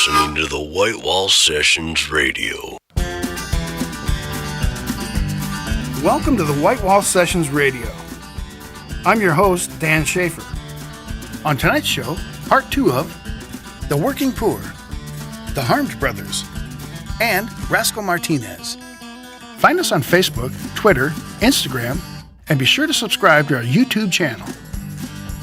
listening to the White Wall Sessions Radio. Welcome to the White Wall Sessions Radio. I'm your host, Dan Schaefer. On tonight's show, part 2 of The Working Poor, The Harms Brothers, and Rascal Martinez. Find us on Facebook, Twitter, Instagram, and be sure to subscribe to our YouTube channel.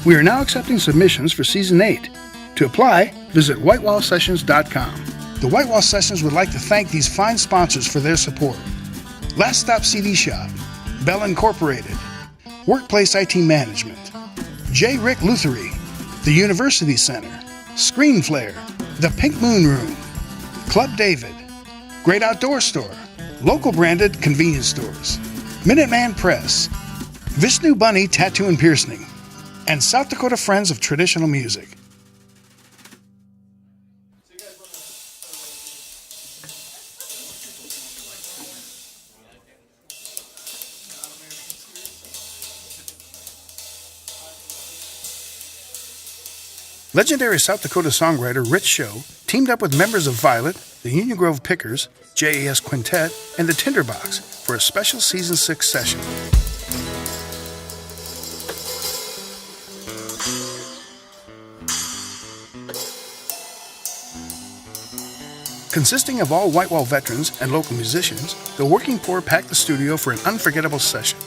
We are now accepting submissions for Season 8. To apply, visit whitewallsessions.com. The White Wall Sessions would like to thank these fine sponsors for their support. Last Stop CD Shop, Bell Incorporated, Workplace IT Management, J. Rick Luthery, The University Center, Screen Flare, The Pink Moon Room, Club David, Great Outdoor Store, local branded convenience stores, Minuteman Press, Vishnu Bunny Tattoo and Piercing, and South Dakota Friends of Traditional Music. Legendary South Dakota songwriter Rich Show teamed up with members of Violet, the Union Grove Pickers, JAS Quintet, and the Tinderbox for a special Season 6 session. Consisting of all White Wall veterans and local musicians, the Working Poor packed the studio for an unforgettable session.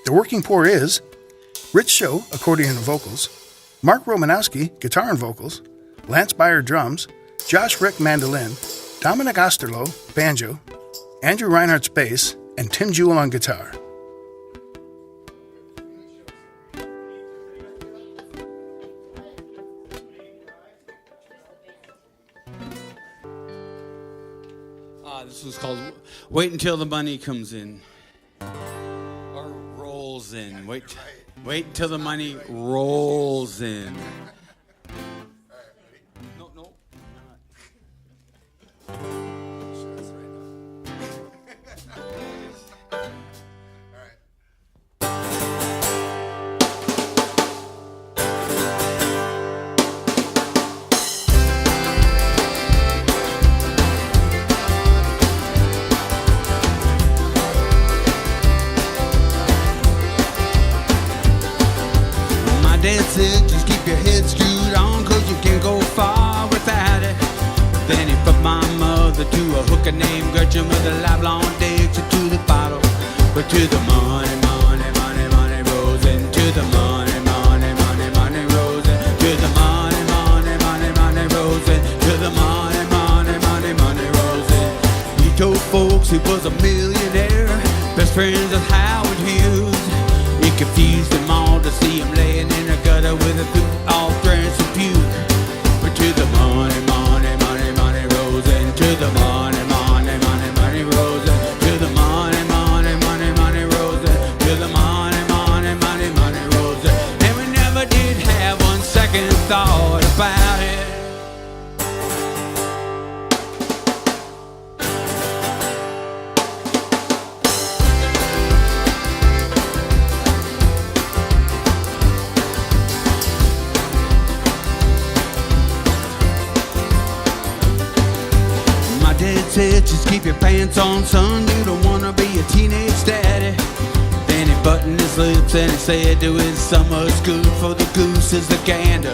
The Working Poor is Rich Show, accordion and vocals, Mark Romanowski, guitar and vocals, Lance Beyer, drums, Josh Rick, mandolin, Dominic Osterloh, banjo, Andrew Reinhardt's bass, and Tim Jewell on guitar. This was called Wait Until the Money Comes In. In. Wait until the money rolls in. No. Dad said just keep your head screwed on, cause you can't go far without it. Then he put my mother to a hooker named Gretchen with a lifelong addiction to the bottle. But to the money, money, money, money rolls in. To the money, money, money, money rolls in. To the money, money, money, money rolls in. To the money, money, money, money rolls in. He told folks he was a millionaire, best friends with Howard Hughes. It confused them all to see him laying in a gutter with a boot all drenched in puke. But to the money, money, money, money rolls in. To the money, money, money, money rolls in. To the money, money, money, money rolls in. To the money, money, money, money rolls in. And we never did have one second thought about it. Said just keep your pants on, son, you don't wanna be a teenage daddy. Then he buttoned his lips and he said to his son, what's good for the goose is the gander.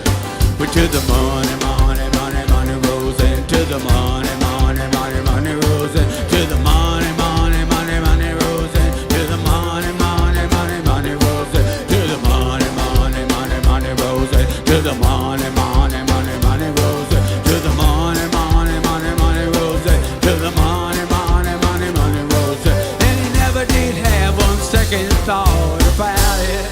But to the money, money, money, money rolls in. To the money, money, money, money rolls in. To the money, money, money, money rolls in. To the money, money, money, money rolls in. To the money, money, money, money rolls in. To the money, money, money, money rolls in. To the money, money, money, money rolls in. To the money, money, money, money rolls in. And he never did have one second thought about it.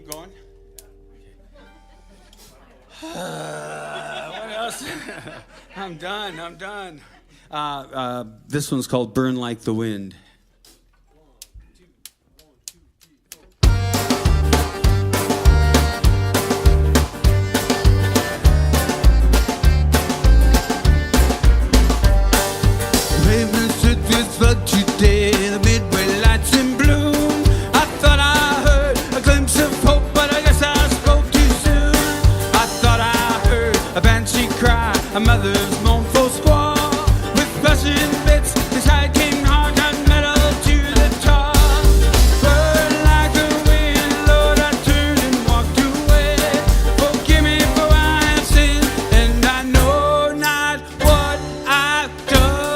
keep going? What else? I'm done. This one's called Burn Like the Wind. But today the midway lights in bloom. I thought I heard a glimpse of hope, but I guess I spoke too soon. I thought I heard a banshee cry, a mother's mournful squall. With flashing bits, the tide came hard and metal to the top. Burned like a wind, Lord, I turned and walked away. Forgive me for I have sinned, and I know not what I've done.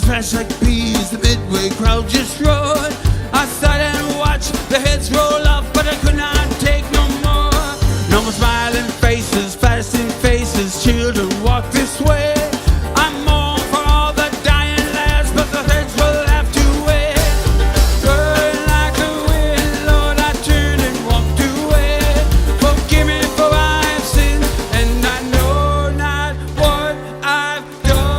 Flash like bees, the midway crowd just roared. I sat and watched the heads roll off, but I could not take no more. No more smiling faces, fasting faces, children walk this way. I mourn for all the dying lads, but the heads will have to wait. Burn like a wind, Lord, I turned and walked away. Forgive me for I have sinned, and I know not what I've done.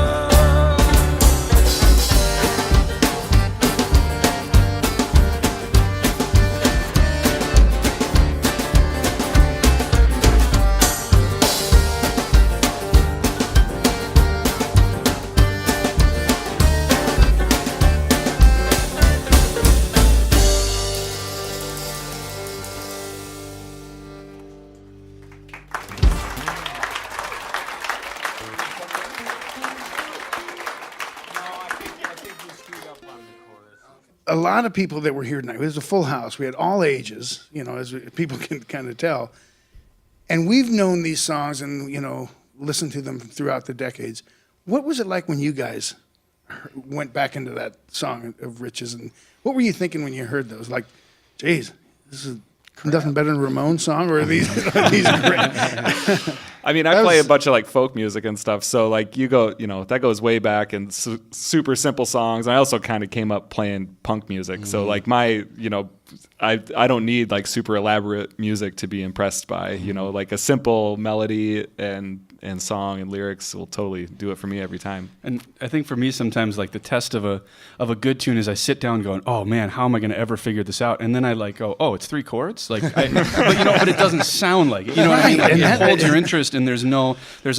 A lot of people that were here tonight, it was a full house. We had all ages, as people can kind of tell. And we've known these songs and, listened to them throughout the decades. What was it like when you guys went back into that song of Rich's? And what were you thinking when you heard those? Like, geez, this is nothing better than a Ramones song, or are these great? I mean, I play a bunch of like folk music and stuff, so like that goes way back and super simple songs. And I also kind of came up playing punk music, so like I don't need like super elaborate music to be impressed by. Like a simple melody and song and lyrics will totally do it for me every time. And I think for me sometimes like the test of a good tune is I sit down going, oh man, how am I going to ever figure this out? And then I like go, oh, it's 3 chords, like, but it doesn't sound like it. You know what I mean? Like, it holds your interest, and there's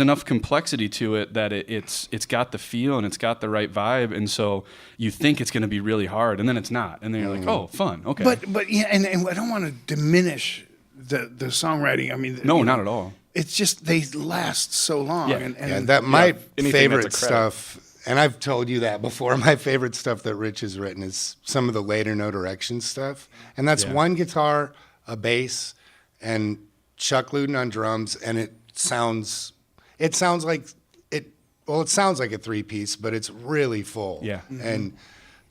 enough complexity to it that it's got the feel and it's got the right vibe, and so you think it's going to be really hard, and then it's not, and then you're like, oh, fun, okay. But yeah, and I don't want to diminish the songwriting. I mean, no, not at all. It's just they last so long. Yeah. And that my favorite stuff, and I've told you that before, my favorite stuff that Rich has written is some of the later No Direction stuff. And that's one guitar, a bass, and Chuck Luden on drums, and it sounds like it sounds like a 3-piece, but it's really full. Yeah. Mm-hmm. And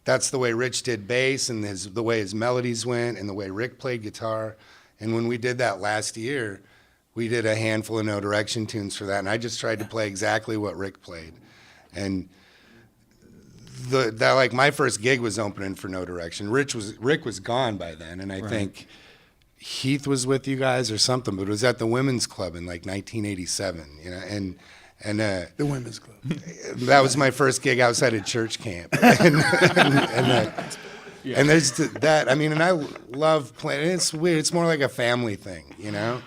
that's the way Rich did bass, and the way his melodies went, and the way Rick played guitar. And when we did that last year, we did a handful of No Direction tunes for that, and I just tried to play exactly what Rick played. And like my first gig was opening for No Direction. Rick was gone by then, and I think Heath was with you guys or something, but it was at the Women's Club in like 1987, and the Women's Club. That was my first gig outside of church camp, and there's that. I mean, and I love playing. It's weird. It's more like a family thing, Yeah.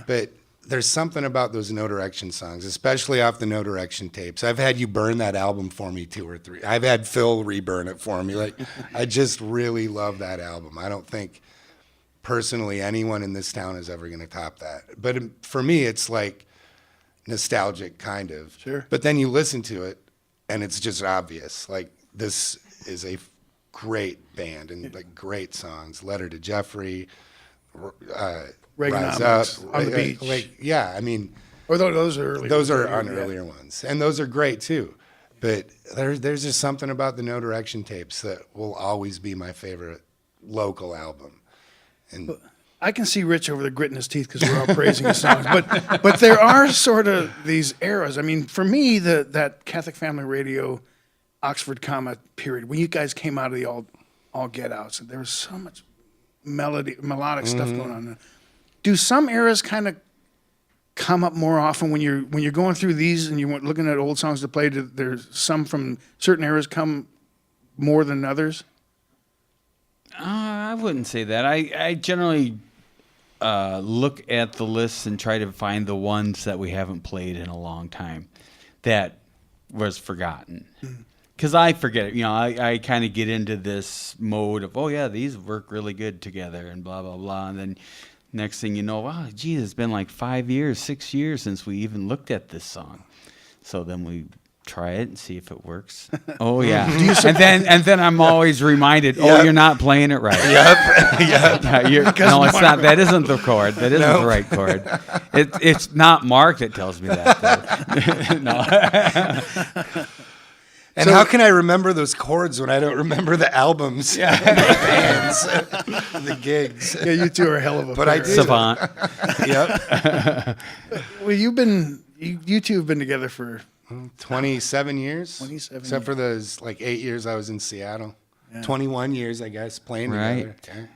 But there's something about those No Direction songs, especially off the No Direction tapes. I've had you burn that album for me 2 or 3. I've had Phil reburn it for me. Like, I just really love that album. I don't think personally anyone in this town is ever going to top that. But for me, it's like nostalgic, kind of. Sure. But then you listen to it, and it's just obvious. Like, this is a great band and like great songs. Letter to Jeffrey, Rise Up, On the Beach. I mean, or those are earlier. Those are on earlier ones, and those are great too. But there's just something about the No Direction tapes that will always be my favorite local album. And I can see Rich over there gritting his teeth because we're all praising his songs. But there are sort of these eras. I mean, for me, that Catholic Family Radio, Oxford comma period, when you guys came out of the all get outs, there was so much melodic stuff going on. Do some eras kind of come up more often when you're going through these and you're looking at old songs to play? There's some from certain eras come more than others? I wouldn't say that. I generally look at the lists and try to find the ones that we haven't played in a long time that was forgotten. Because I forget it. You know, I kind of get into this mode of, oh, yeah, these work really good together and blah, blah, blah. And then next thing you know, wow, geez, it's been like 5 years, 6 years since we even looked at this song. So then we try it and see if it works. Oh yeah, and then I'm always reminded. Oh, you're not playing it right. Yep. No, it's not. That isn't the chord. That isn't the right chord. It's not Mark that tells me that. No. And how can I remember those chords when I don't remember the albums, the bands, the gigs? Yeah, you two are a hell of a But pair. I do. Savant. Yep. Well, you two have been together for 27 years. 27 Except for those like 8 years I was in Seattle. 21 years, I guess, playing together. Yeah.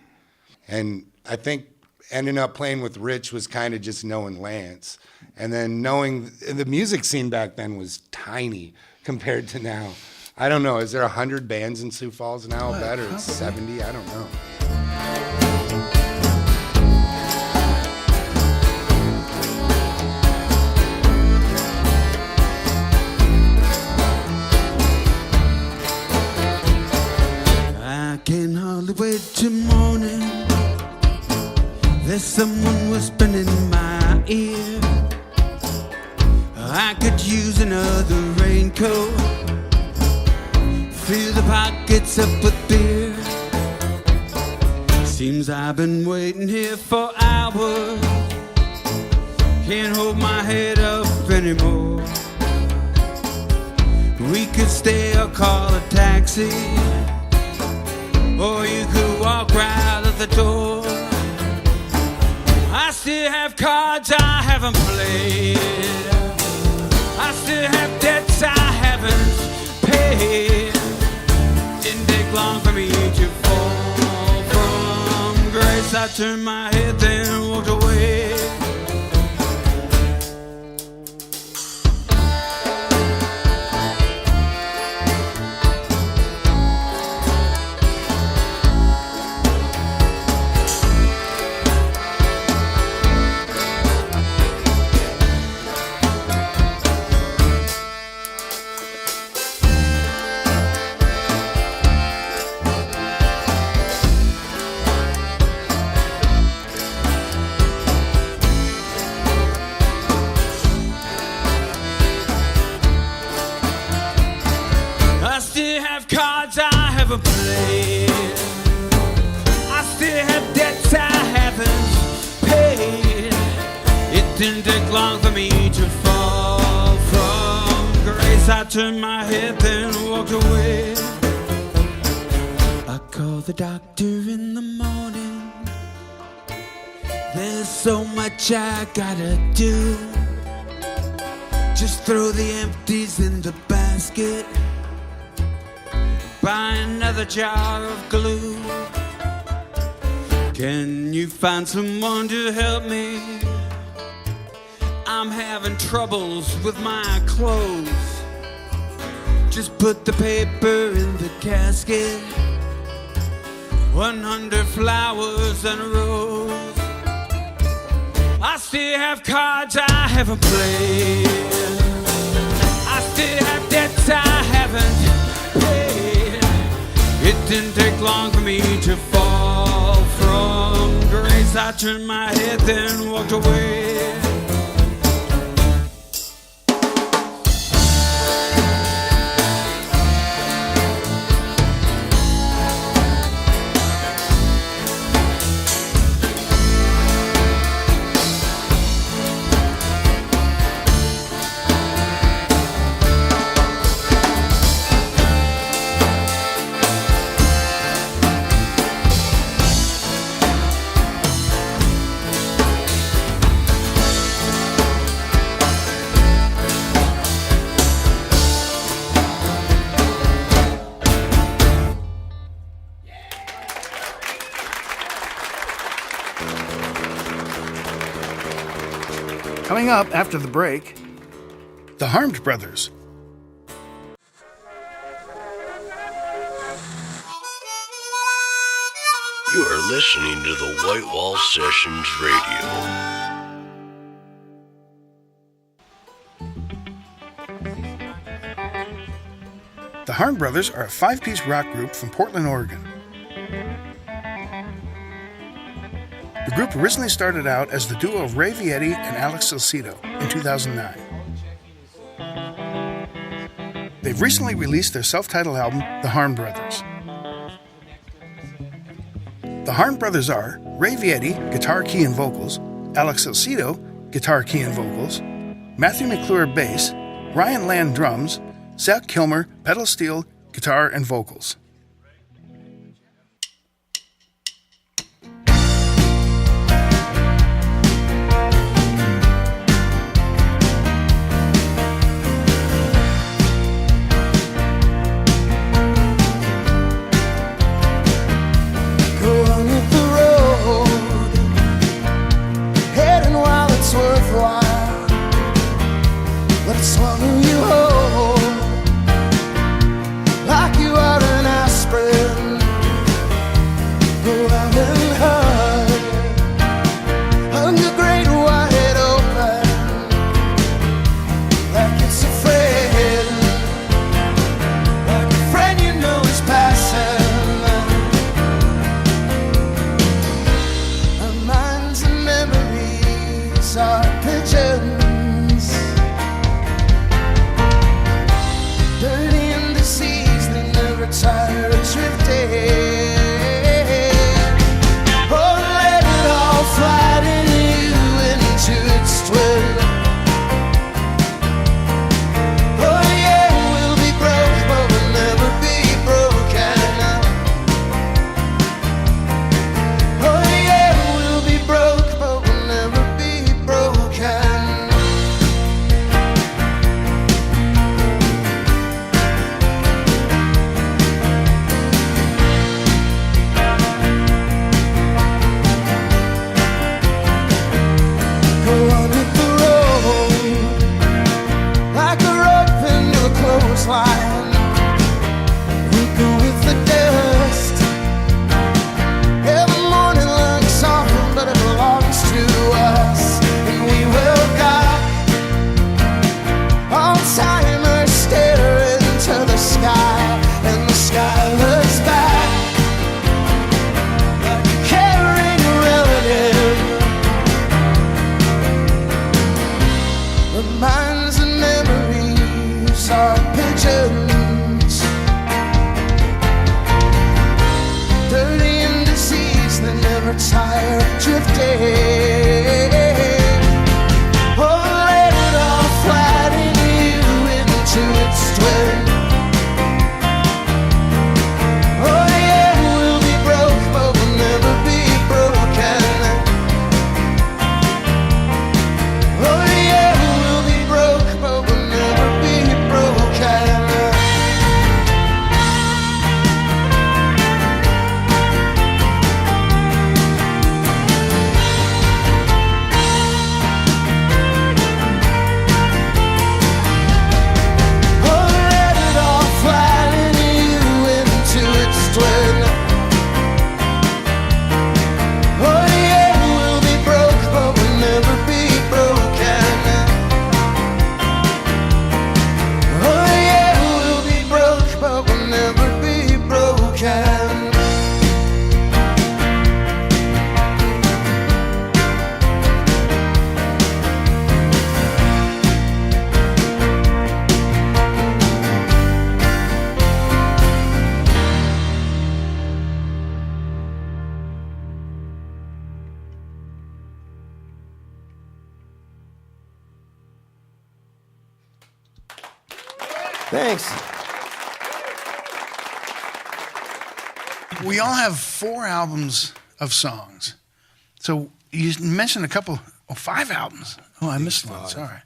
And I think ending up playing with Rich was kind of just knowing Lance. And then knowing the music scene back then was tiny compared to now. I don't know. Is there 100 bands in Sioux Falls now? I'll bet, or it's 70? I don't know. I can hardly wait till morning. There's someone whispering in my ear. I could use another raincoat. Fill the pockets up with beer. Seems I've been waiting here for hours. Can't hold my head up anymore. We could stay or call a taxi, or you could walk right out the door. I still have cards I haven't played. I still have debts I haven't paid. Didn't take long for me to fall from grace. I turned my head then walked away. I still have cards I haven't played. I still have debts I haven't paid. It didn't take long for me to fall from grace. I turned my head then walked away. I called the doctor in the morning. There's so much I gotta do. Just throw the empties in the basket. Buy another jar of glue. Can you find someone to help me? I'm having troubles with my clothes. Just put the paper in the casket. 100 flowers and a rose. I still have cards I haven't played. I still have debts I haven't paid. It didn't take long for me to fall from grace. I turned my head then walked away. Coming up after the break, the Harmed Brothers. You are listening to the White Wall Sessions Radio. The Harmed Brothers are a 5-piece rock group from Portland, Oregon. The group originally started out as the duo of Ray Vietti and Alex Salcido in 2009. They've recently released their self-titled album, The Harmed Brothers. The Harmed Brothers are Ray Vietti, guitar, key, and vocals, Alex Salcido, guitar, key, and vocals, Matthew McClure, bass, Ryan Land, drums, Zach Kilmer, pedal steel, guitar, and vocals. Swallow you whole, like you are an aspirin. Go out and hug the great wide open, like it's a friend you know is passing. Our minds and memories are pigeons. Tired of drifting. Oh, let it all flatten you into its twin. Oh yeah, we'll be broke, but we'll never be broken. Oh yeah, we'll be broke, but we'll never be broken. Line. We go with the dust. Every morning looks soft, but it belongs to us. And we will guide Alzheimer's stare into the sky, and the sky looks back like a caring relative. The minds and memories are pigeons, dirty and diseased, they never tire of drifting. Oh, let it all flatten you into its twin. Oh yeah, we'll be broke, but we'll never be broken. Oh yeah, we'll be broke, but we'll never be broken. Thanks. We all have 4 albums of songs. So you mentioned 5 albums. Oh, I missed one. Sorry.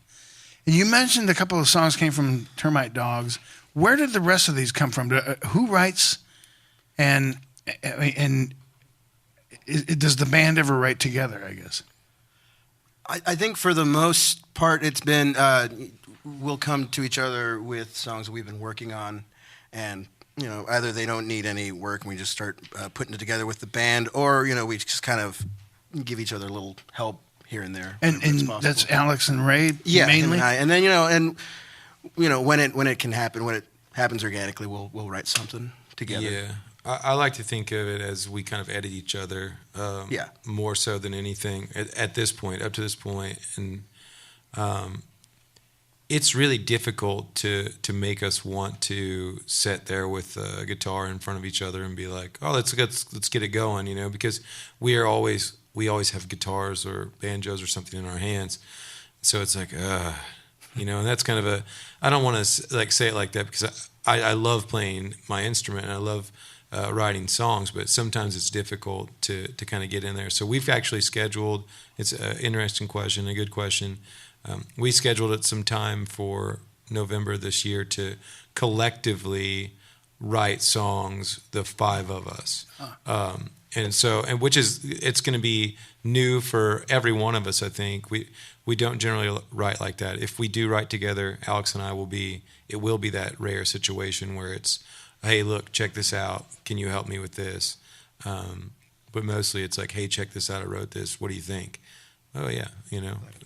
And you mentioned a couple of songs came from Termite Dogs. Where did the rest of these come from? Who writes? And does the band ever write together, I guess? I think for the most part, it's been we'll come to each other with songs that we've been working on, and either they don't need any work and we just start putting it together with the band, or we just kind of give each other a little help here and there. And that's Alex and Ray mainly. And then when it can happen, when it happens organically, we'll write something together. Yeah. I like to think of it as we kind of edit each other, more so than anything at this point, up to this point, and it's really difficult to make us want to sit there with a guitar in front of each other and be like, oh, let's get it going, because we always have guitars or banjos or something in our hands, so it's like, and that's kind of I don't want to like say it like that because I love playing my instrument and I love writing songs, but sometimes it's difficult to kind of get in there. So we've actually scheduled, it's an interesting question, a good question. We scheduled it some time for November this year to collectively write songs, the 5 of us. And which is, it's going to be new for every one of us, I think. We don't generally write like that. If we do write together, Alex and I it will be that rare situation where it's, hey, look, check this out. Can you help me with this? But mostly it's like, hey, check this out. I wrote this. What do you think? Oh, yeah,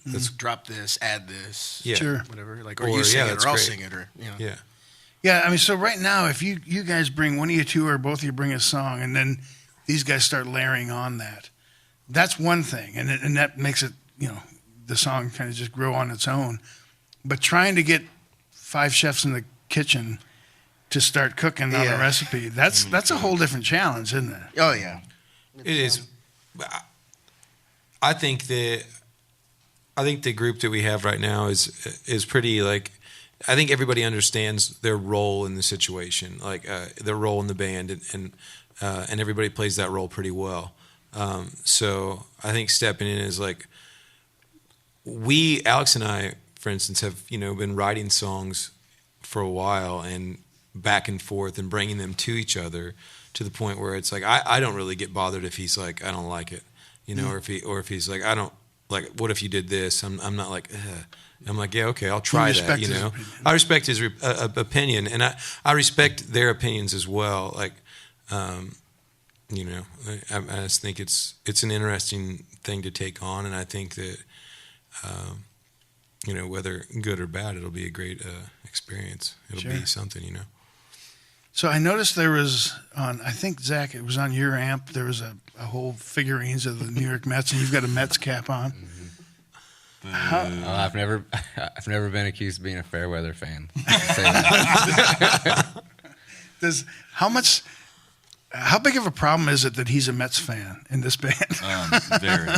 let's drop this, add this. Yeah. Sure. Whatever. Or you sing it, or I'll sing it, or, Yeah. Yeah, I mean, so right now, if you guys bring, one of you two or both of you bring a song, and then these guys start layering on that, that's one thing, and that makes it, the song kind of just grow on its own. But trying to get 5 chefs in the kitchen to start cooking on a recipe, that's a whole different challenge, isn't it? Oh, yeah. It is. I think the group that we have right now is pretty, like, I think everybody understands their role in the situation, like their role in the band, and everybody plays that role pretty well. So I think stepping in is like, Alex and I, for instance, have been writing songs for a while and back and forth and bringing them to each other to the point where it's like I don't really get bothered if he's like, I don't like it. Or if he's like, I don't like, what if you did this? I'm not like, ugh. I'm like, yeah, okay, I'll try that. I respect his opinion, and I respect their opinions as well. Like, I just think it's an interesting thing to take on, and I think that, whether good or bad, it'll be a great experience. It'll be something, So I noticed there was I think, Zach, it was on your amp, there was a whole figurines of the New York Mets, and you've got a Mets cap on. I've never been accused of being a fair weather fan. Say that. How big of a problem is it that he's a Mets fan in this band? Very.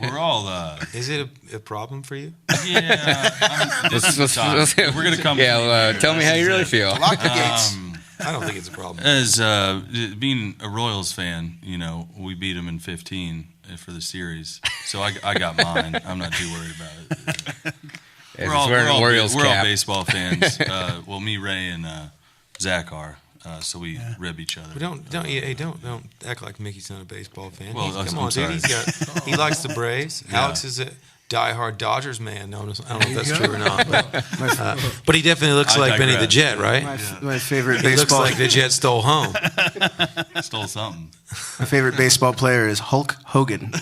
We're all. Is it a problem for you? Yeah. We're gonna come. Yeah. Tell me how you really feel. Lock the gates. I don't think it's a problem. As being a Royals fan, we beat them in 15 for the series, so I got mine. I'm not too worried about it. We're all baseball fans. Well, me, Ray, and Zach are. So we rib each other. Don't act like Mickey's not a baseball fan. Well, come on, dude. He likes the Braves. Yeah. Alex is a diehard Dodgers man. I don't know if that's true or not, but he definitely looks like Benny the Jet, right? My favorite He baseball. looks like the Jet stole home. Stole something. My favorite baseball player is Hulk Hogan.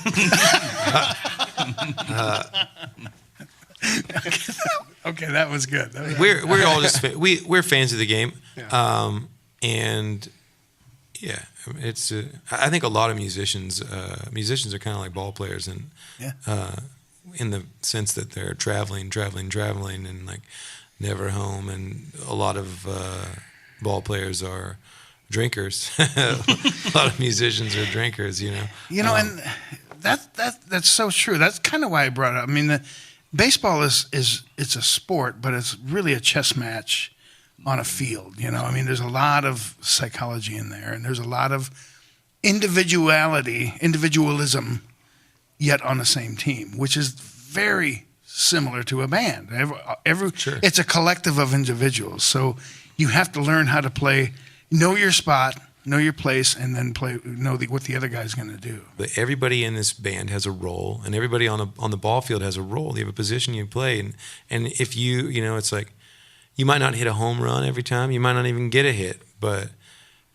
Okay, that was good. We're all just we're fans of the game, and yeah, it's. I think a lot of musicians are kind of like ball players, and in the sense that they're traveling, and like never home, and a lot of ball players are drinkers. A lot of musicians are drinkers, and that's so true. That's kind of why I brought it up. I mean, baseball is it's a sport, but it's really a chess match on a field. I mean, there's a lot of psychology in there, and there's a lot of individualism, yet on the same team, which is very similar to a band. Sure. It's a collective of individuals, so you have to learn how to play, know your spot, know your place, and then know what the other guy's going to do. But everybody in this band has a role, and everybody on the ball field has a role. You have a position you play, and if you know, it's like you might not hit a home run every time, you might not even get a hit, but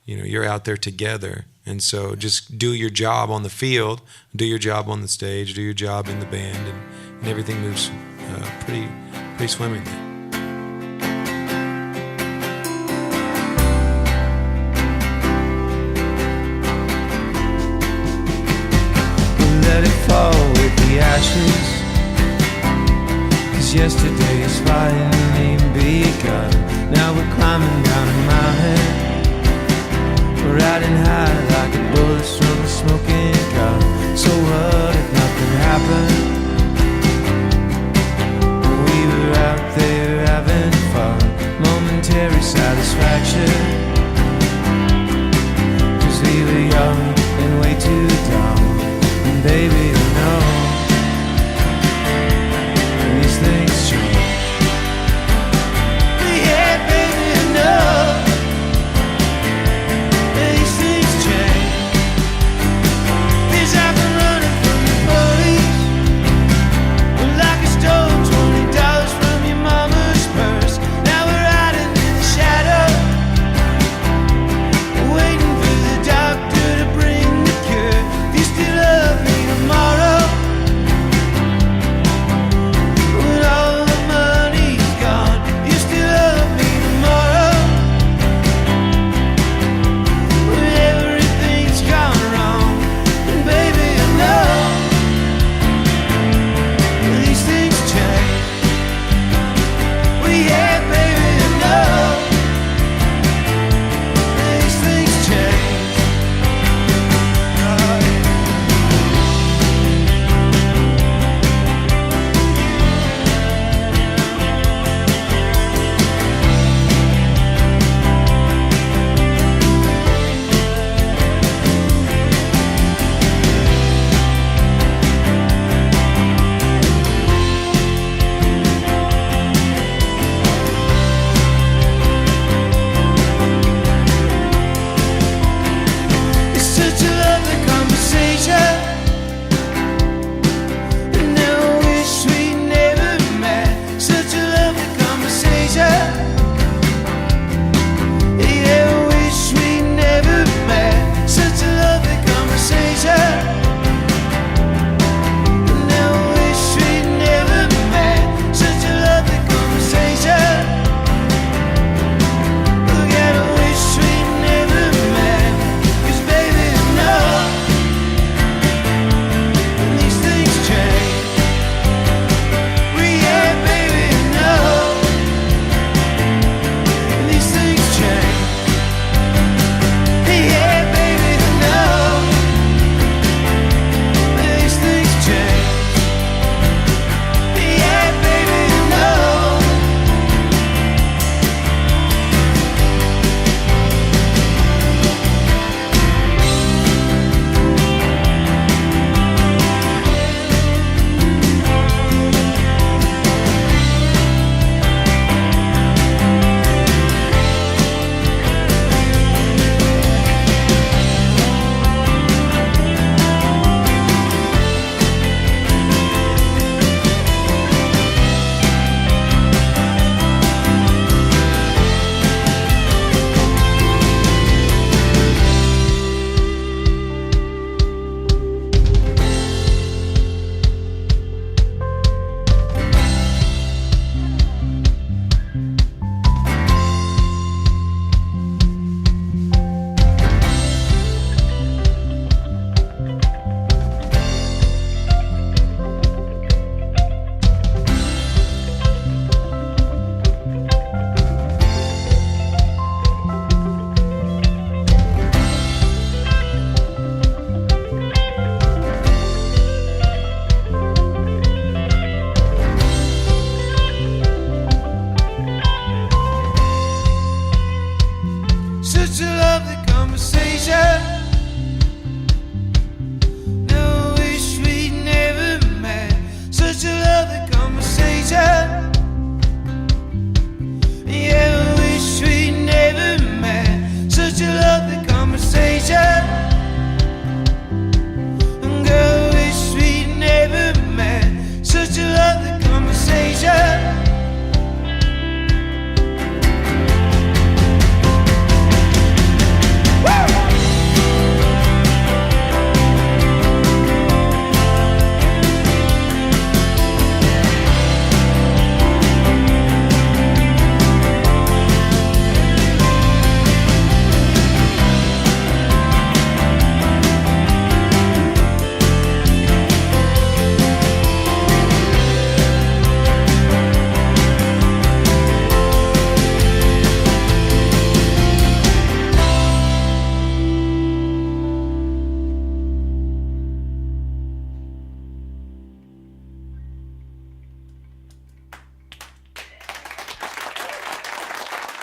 you know, you're out there together. And so just do your job on the field, do your job on the stage, do your job in the band, and everything moves pretty swimmingly. Let it fall with the ashes, 'cause yesterday's finally begun. Now we're climbing down a mountain, we're riding high like a bullet from a smoking gun. So what if nothing happened? We were out there having fun, momentary satisfaction, 'cause we were young and way too dumb. And baby, you know, these things change. Yeah, baby, you know, these things change. 'Cause I've been running from the police,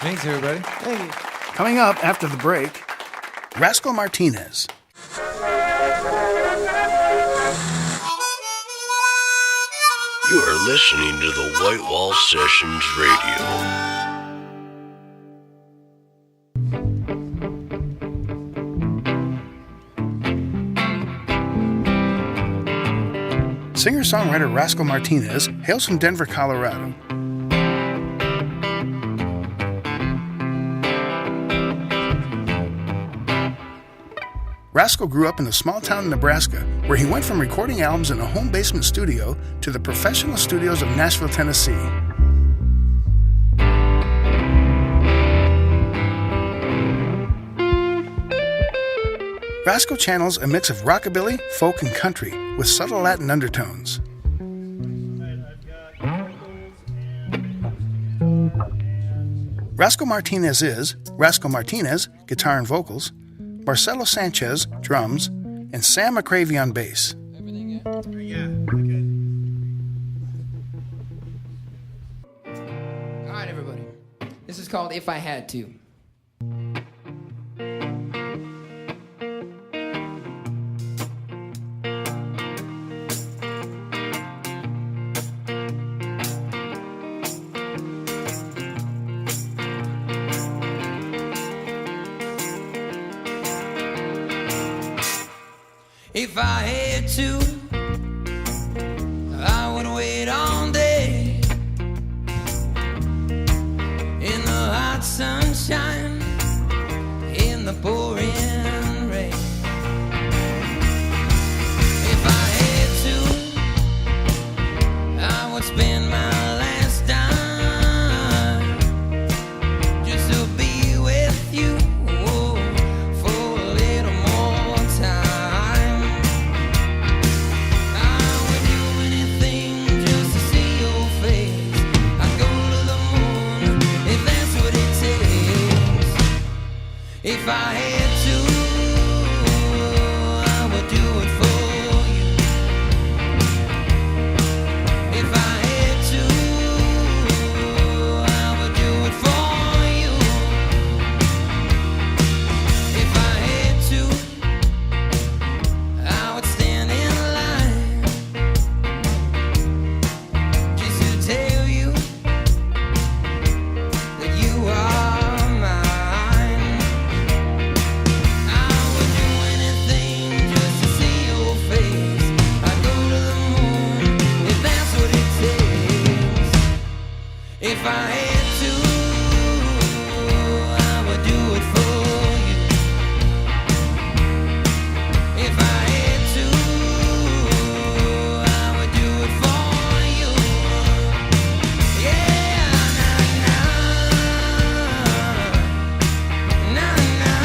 Thanks, everybody. Thank you. Coming up after the break, Rascal Martinez. You are listening to the White Wall Sessions Radio. Singer-songwriter Rascal Martinez hails from Denver, Colorado. Rascal grew up in a small town in Nebraska, where he went from recording albums in a home basement studio to the professional studios of Nashville, Tennessee. Rascal channels a mix of rockabilly, folk, and country with subtle Latin undertones. Rascal Martinez is Rascal Martinez, guitar and vocals, Marcelo Sanchez, drums, and Sam McCravey on bass. All right, everybody. This is called If I Had To. If I had to, I would wait all day in the hot sunshine, in the pouring rain. If I had to, I would spend my last dime just to be with you. If I had to, I would do it for you. If I had to, I would do it for you. If I had to, I would stand in line just to tell you that you are. If I had to, I would do it for you. If I had to, I would do it for you. Yeah, nah, nah, nah, nah, nah.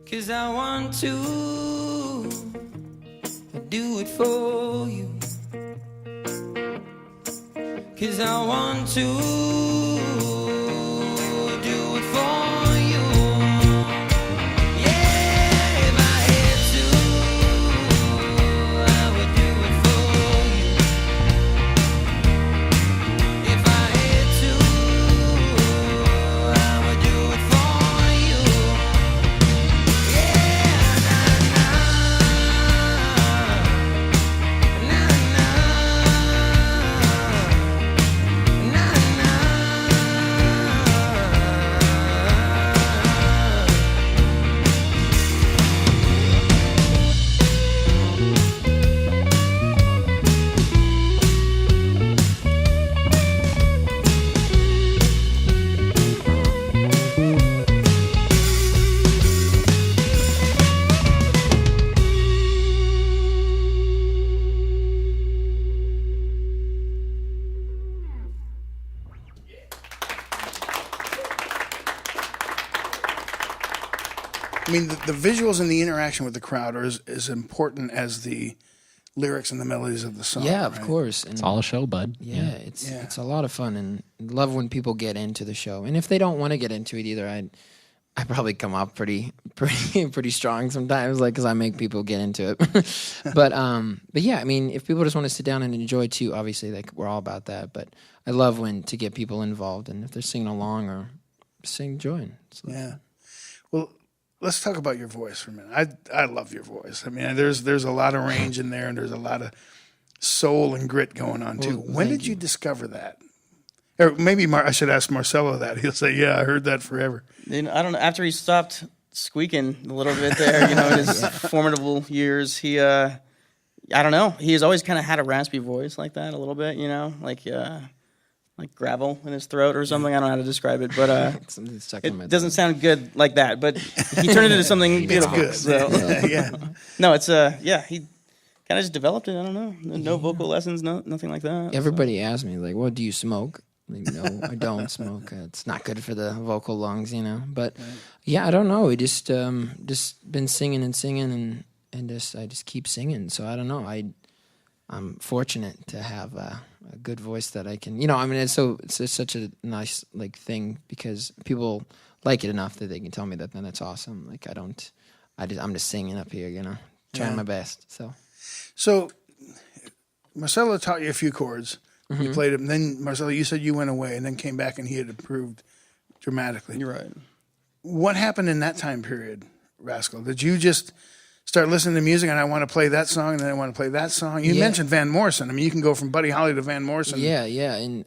Cause I want to do it for you. Cause I want to do it for you. Yeah, if I had to, I would do it for you. If I had to, I would do it for you. Nah, nah, nah, nah. mean, the visuals and the interaction with the crowd are as important as the lyrics and the melodies of the song. Yeah, of right? course. And It's all a show, bud. yeah, it's a lot of fun, and love when people get into the show. And if they don't want to get into it either, I probably come off pretty strong sometimes, like because I make people get into it. but yeah, I mean, if people just want to sit down and enjoy too, obviously, like we're all about that. But I love when to get people involved, and if they're singing along or join. So. Yeah. Well, let's talk about your voice for a minute. I love your voice. I mean, there's a lot of range in there, and there's a lot of soul and grit going on too. Well, when did you discover that? Or maybe I should ask Marcelo that. He'll say, "Yeah, I heard that forever." I don't know. After he stopped squeaking a little bit there, in his formidable years, he, I don't know. He has always kind of had a raspy voice like that, a little bit, like gravel in his throat or something. I don't know how to describe it, but it doesn't sound good like that. But he turned it into something beautiful. Good. So. Yeah. No, it's he kind of just developed it. I don't know. No vocal lessons, nothing like that. Everybody asks me like, "Well, do you smoke?" Like, no, I don't smoke. It's not good for the vocal lungs, But yeah, I don't know. We just been singing and I just keep singing. So I don't know. I'm fortunate to have a good voice that I can. It's just such a nice thing because people like it enough that they can tell me that. Then that's awesome. Like I'm just singing up here, trying my best. So Marcelo taught you a few chords. You played them. Then, Marcelo, you said you went away and then came back and he had improved dramatically. You're right. What happened in that time period, Rascal? Did you just start listening to music and I want to play that song and then I want to play that song? You mentioned Van Morrison. I mean, you can go from Buddy Holly to Van Morrison. Yeah. And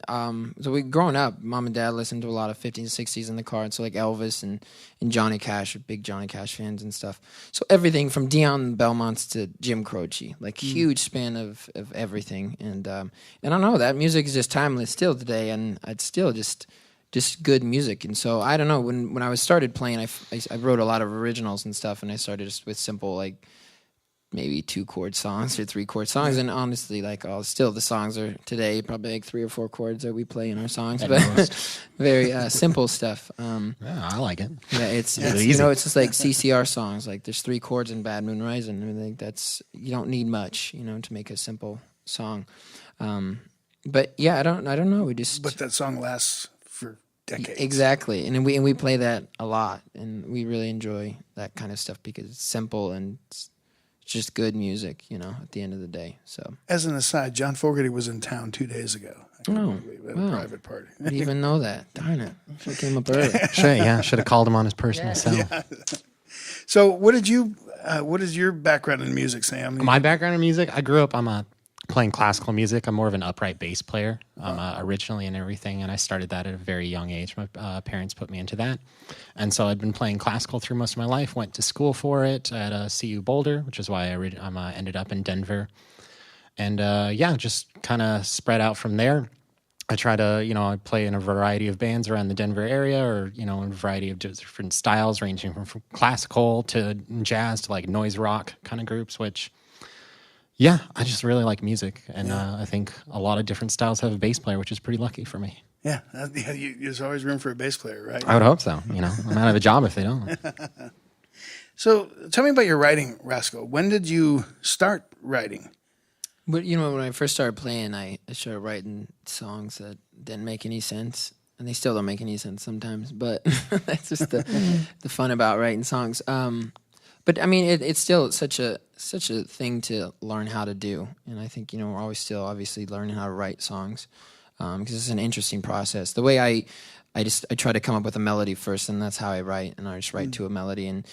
so growing up, Mom and Dad listened to a lot of 50s and 60s in the car. And so like Elvis and Johnny Cash, big Johnny Cash fans and stuff. So everything from Dion Belmonts to Jim Croce, huge span of everything. And I don't know, that music is just timeless still today. And it's still just good music. And so I don't know, when I started playing, I wrote a lot of originals and stuff, and I started just with simple maybe 2-chord songs or 3-chord songs. And honestly, still the songs are today probably 3 or 4 chords that we play in our songs, but very simple stuff. Yeah, I like it. Yeah, it's easy. it's just like CCR songs. There's 3 chords in Bad Moon Rising. I think you don't need much, to make a simple song. But yeah, I don't know. But that song lasts for decades. Exactly, and we play that a lot, and we really enjoy that kind of stuff because it's simple and it's just good music, at the end of the day. So, as an aside, John Fogerty was in town 2 days ago. At a private party. I didn't even know that. Darn it! Should have came up early. Should have called him on his personal cell. Yeah. So, what is your background in music, Sam? My background in music, I grew up. I'm playing classical music. I'm more of an upright bass player originally and everything, and I started that at a very young age. My parents put me into that, and so I'd been playing classical through most of my life. Went to school for it at CU Boulder, which is why I ended up in Denver, and just kind of spread out from there. I try to, I play in a variety of bands around the Denver area, or in a variety of different styles, ranging from classical to jazz to noise rock kind of groups, which. Yeah, I just really like music, and I think a lot of different styles have a bass player, which is pretty lucky for me. Yeah, there's always room for a bass player, right? I would hope so. I'm out of a job if they don't. So tell me about your writing, Rascal. When did you start writing? But when I first started playing, I started writing songs that didn't make any sense, and they still don't make any sense sometimes. But that's just the fun about writing songs. But I mean, it's still such a thing to learn how to do, and I think we're always still obviously learning how to write songs because it's an interesting process. The way I try to come up with a melody first, and that's how I write, and I just write to a melody, and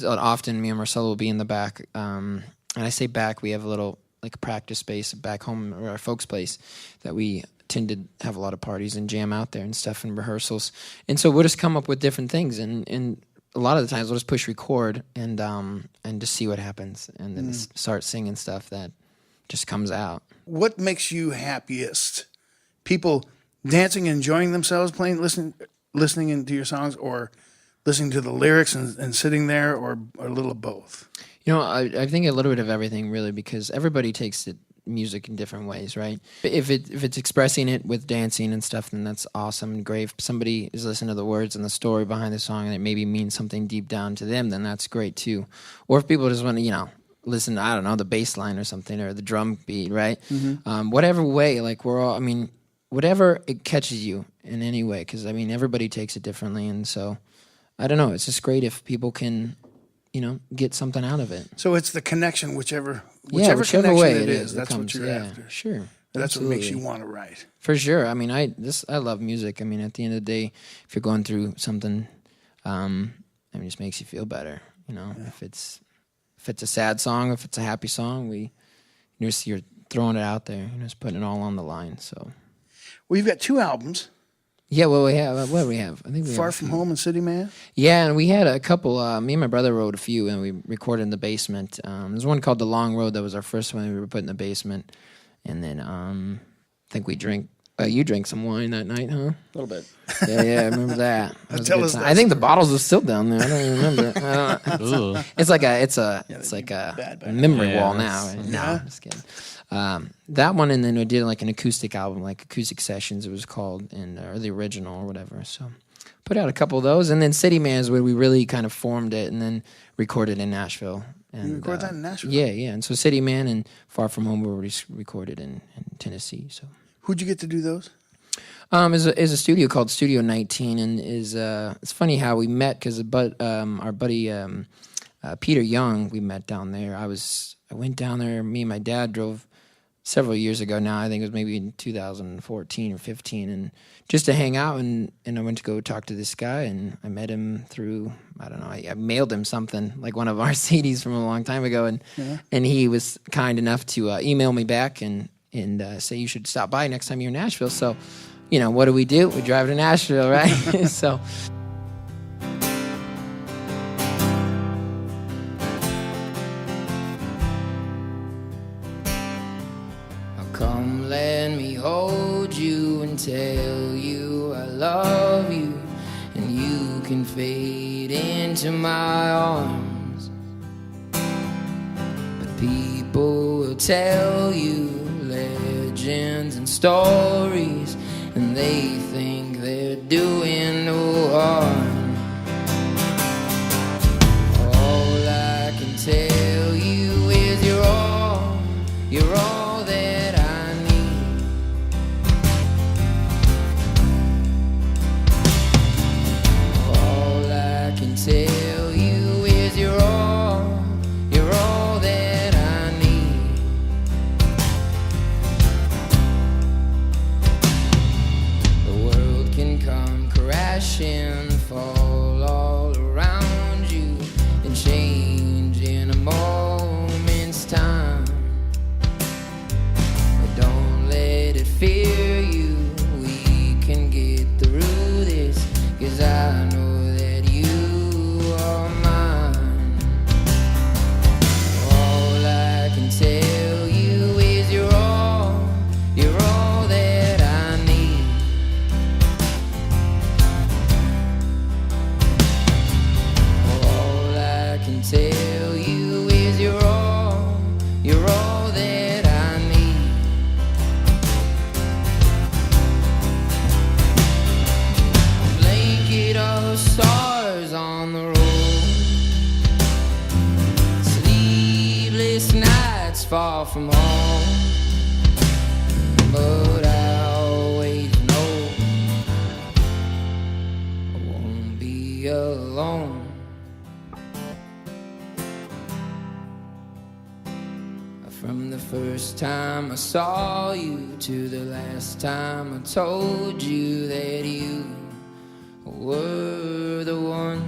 often me and Marcelo will be in the back, and I say back, we have a little practice space back home or our folks' place that we tend to have a lot of parties and jam out there and stuff and rehearsals, and so we'll just come up with different things and a lot of the times we'll just push record and just see what happens, and then just start singing stuff that just comes out. What makes you happiest? People dancing, enjoying themselves, playing, listening into your songs, or listening to the lyrics and sitting there, or a little of both? I think a little bit of everything, really, because everybody takes it music in different ways, right? If it's expressing it with dancing and stuff, then that's awesome and great. If somebody is listening to the words and the story behind the song and it maybe means something deep down to them, then that's great too. Or if people just want to, listen to, I don't know, the bass line or something, or the drum beat, right? Whatever way, like whatever it catches you in any way, because everybody takes it differently, and so I don't know. It's just great if people can, get something out of it. So it's the connection, whichever whichever connection way it is. it That's comes, what you're yeah, after. Sure, That's what makes you absolutely. want to write. For sure. I love music. At the end of the day, if you're going through something, it just makes you feel better. If it's a sad song, if it's a happy song, you're throwing it out there. You're just putting it all on the line. So, Well, you've got 2 albums. yeah. What do we have? I think we Far have a From few. Home and City Man. Yeah, and we had a couple. Me and my brother wrote a few, and we recorded in the basement. There's one called The Long Road that was our first one. We were put in the basement, and then I think we drank. You drank some wine that night, huh? A little bit. Yeah, I remember that. That was a Tell good us time. that I think the bottles are still down there. I don't even remember. It's like a memory wall now. Right? No, I'm just kidding. That one, and then we did like an acoustic album, like Acoustic Sessions it was called, or the original or whatever. So put out a couple of those, and then City Man is where we really kind of formed it, and then recorded in Nashville. And, You recorded that in Nashville? Yeah. And so City Man and Far From Home were recorded in Tennessee. So. Who'd you get to do those? Is a studio called Studio 19, and it's funny how we met because our buddy Peter Young, we met down there. I went down there. Me and my dad drove several years ago now. I think it was maybe in 2014 or 15, and just to hang out. And I went to go talk to this guy, and I met him through, I don't know, I mailed him something like one of our CDs from a long time ago, and he was kind enough to email me back and say you should stop by next time you're in Nashville. So, what do? We drive to Nashville, right? So. Come, let me hold you and tell you I love you, and you can fade into my arms. But people will tell you legends and stories, and they think they're doing no harm. All I can tell you is you're all that I need. All I can tell you is you're all that I need. The world can come crashing, fall all around you, and change in a moment's time. But don't let it fear you. We can get through this, 'cause I know that you are mine. All I can tell you is you're all that I need. All I can tell you is you're all that I need. A blanket of stars on the road, sleepless nights far from home, but I always know I won't be alone. From the first time I saw you to the last time I told you that you were the one.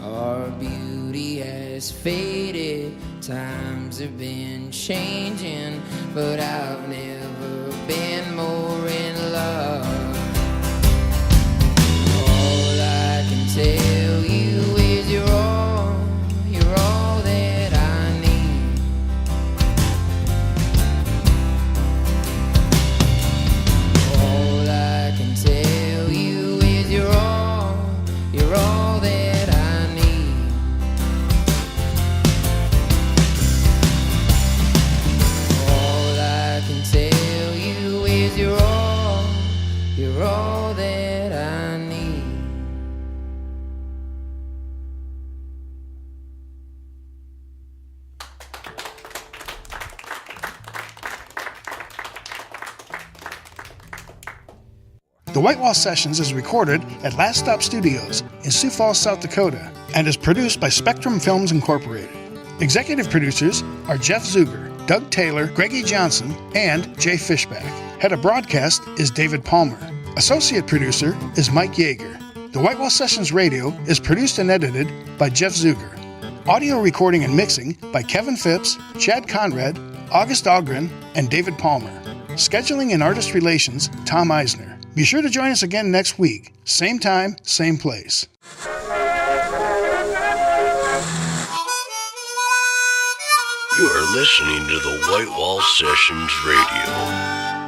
Our beauty has faded, times have been changing, but I've never been more in love. All I can tell you is you're all that I need. All I can tell you is you're all that I need. The White Wall Sessions is recorded at Last Stop Studios in Sioux Falls, South Dakota, and is produced by Spectrum Films Incorporated. Executive producers are Jeff Zuger, Doug Taylor, Greggy Johnson, and Jay Fishback. Head of broadcast is David Palmer. Associate producer is Mike Yeager. The White Wall Sessions Radio is produced and edited by Jeff Zuger. Audio recording and mixing by Kevin Phipps, Chad Conrad, August Ogren, and David Palmer. Scheduling and artist relations, Tom Eisner. Be sure to join us again next week. Same time, same place. You are listening to the White Wall Sessions Radio.